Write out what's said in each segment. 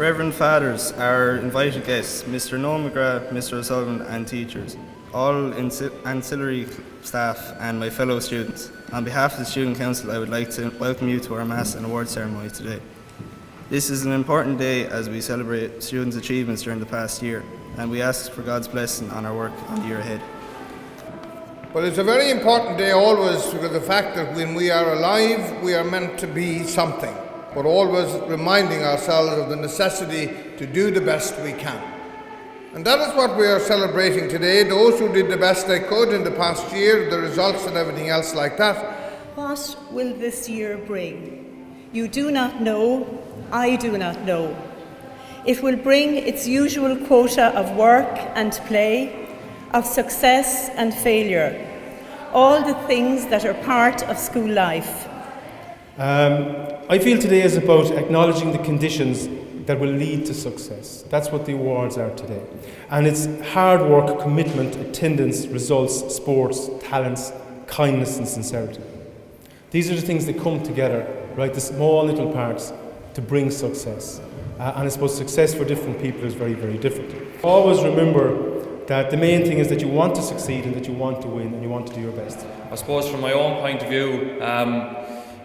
Reverend Fathers, our invited guests, Mr. Noel McGrath, Mr. O'Sullivan and teachers, all ancillary staff and my fellow students. On behalf of the Student Council, I would like to welcome you to our Mass and Award ceremony today. This is an important day as we celebrate students' achievements during the past year, and we ask for God's blessing on our work on the year ahead. Well, it's a very important day always because of the fact that when we are alive, we are meant to be something, but always reminding ourselves of the necessity to do the best we can. And that is what we are celebrating today, those who did the best they could in the past year, the results and everything else like that. What will this year bring? You do not know, I do not know. It will bring its usual quota of work and play, of success and failure, all the things that are part of school life. I feel today is about acknowledging the conditions that will lead to success. That's what the awards are today. And it's hard work, commitment, attendance, results, sports, talents, kindness and sincerity. These are the things that come together, right, the small little parts to bring success. And I suppose success for different people is very, very different. Always remember that the main thing is that you want to succeed and that you want to win and you want to do your best. I suppose from my own point of view,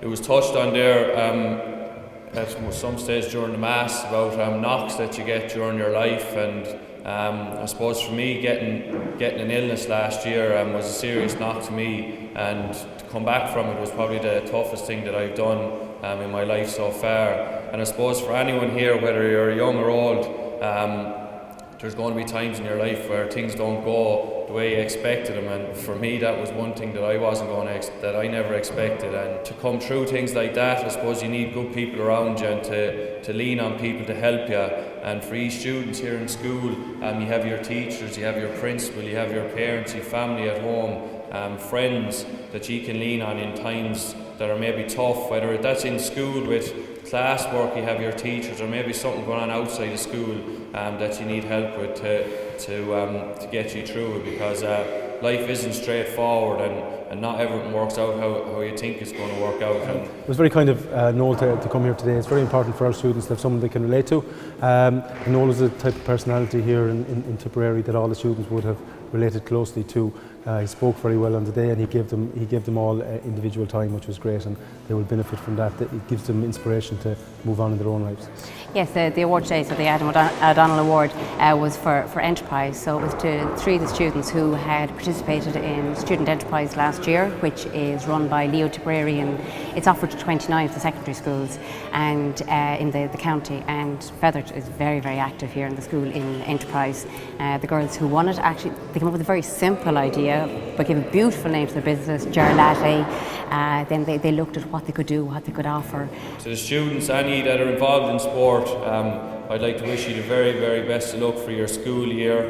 it was touched on there at some stage during the Mass about knocks that you get during your life, and I suppose for me getting an illness last year was a serious knock to me, and to come back from it was probably the toughest thing that I've done in my life so far. And I suppose for anyone here, whether you're young or old, there's going to be times in your life where things don't go the way you expected them, and for me that was one thing that I never expected. And to come through things like that, I suppose you need good people around you and to lean on people to help you. And for each students here in school, you have your teachers, you have your principal, you have your parents, your family at home, friends that you can lean on in times that are maybe tough, whether that's in school with classwork, you have your teachers, or maybe something going on outside of school that you need help with to get you through it, because life isn't straightforward and not everything works out how you think it's going to work out. And it was very kind of Noel to come here today. It's very important for our students to have someone they can relate to. Noel is a type of personality here in Tipperary that all the students would have related closely to. He spoke very well on the day, and he gave them all individual time, which was great, and they will benefit from that. It gives them inspiration to move on in their own lives. Yes, the award today, so the Adam O'Donnell Award was for Enterprise. So it was to three of the students who had participated in Student Enterprise last year, which is run by Leo Tipperary, and it's offered to 29 of the secondary schools and in the county. And Fethard is very, very active here in the school in Enterprise. The girls who won it, actually, they came up with a very simple idea, but gave a beautiful name to their business, Gerlati. Then they looked at what they could do, what they could offer. To the students, any that are involved in sport, I'd like to wish you the very, very best of luck for your school year.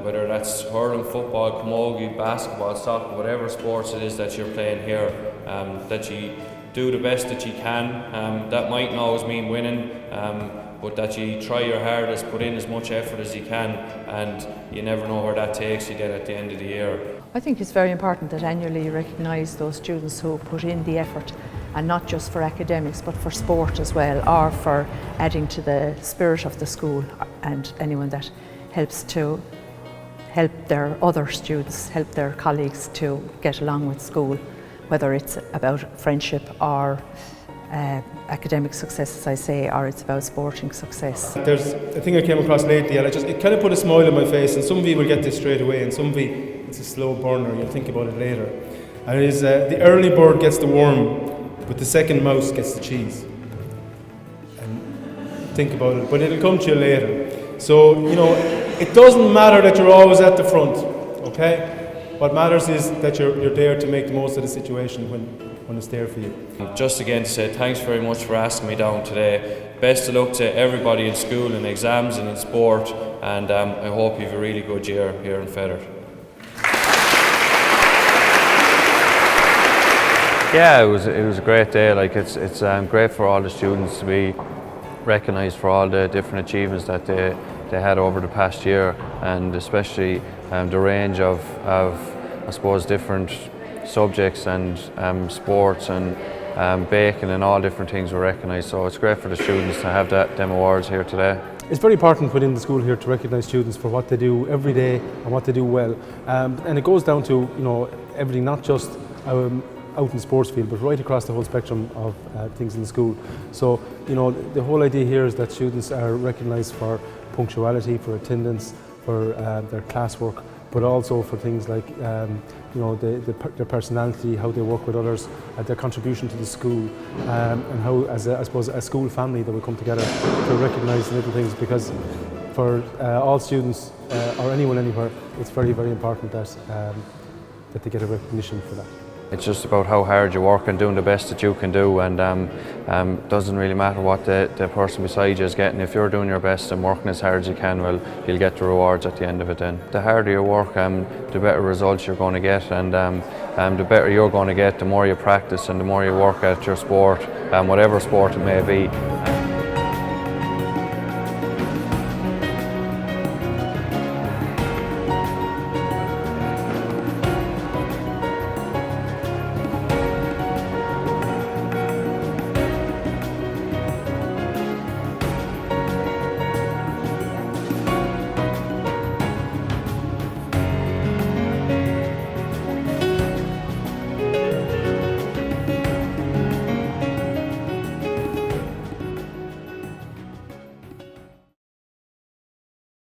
Whether that's hurling, football, camogie, basketball, soccer, whatever sports it is that you're playing here, that you do the best that you can. That might not always mean winning, but that you try your hardest, put in as much effort as you can, and you never know where that takes you then at the end of the year. I think it's very important that annually you recognise those students who put in the effort, and not just for academics but for sport as well, or for adding to the spirit of the school, and anyone that helps to help their other students, help their colleagues to get along with school, whether it's about friendship or academic success, as I say, or it's about sporting success. There's a thing I came across lately, and it kind of put a smile on my face, and some of you will get this straight away, and some of you it's a slow burner, you'll think about it later. And it is the early bird gets the worm, but the second mouse gets the cheese. And think about it, but it'll come to you later. So, it doesn't matter that you're always at the front, okay? What matters is that you're there to make the most of the situation when it's there for you. Just again to say thanks very much for asking me down today. Best of luck to everybody in school, in exams and in sport, and I hope you have a really good year here in Fethard. Yeah, it was a great day. Like it's great for all the students to be recognised for all the different achievements that they had over the past year, and especially the range of I suppose different subjects and sports and baking and all different things were recognised. So it's great for the students to have them awards here today. It's very important within the school here to recognise students for what they do every day and what they do well. And it goes down to everything, not just out in the sports field, but right across the whole spectrum of things in the school. So the whole idea here is that students are recognised for punctuality, for attendance, for their classwork, but also for things like their personality, how they work with others, their contribution to the school, and how, as I suppose, a school family that we come together to recognise little things. Because for all students or anyone anywhere, it's very, very important that they get a recognition for that. It's just about how hard you work and doing the best that you can do, and doesn't really matter what the person beside you is getting. If you're doing your best and working as hard as you can, well, you'll get the rewards at the end of it then. The harder you work, the better results you're going to get, and the better you're going to get, the more you practice and the more you work at your sport, whatever sport it may be.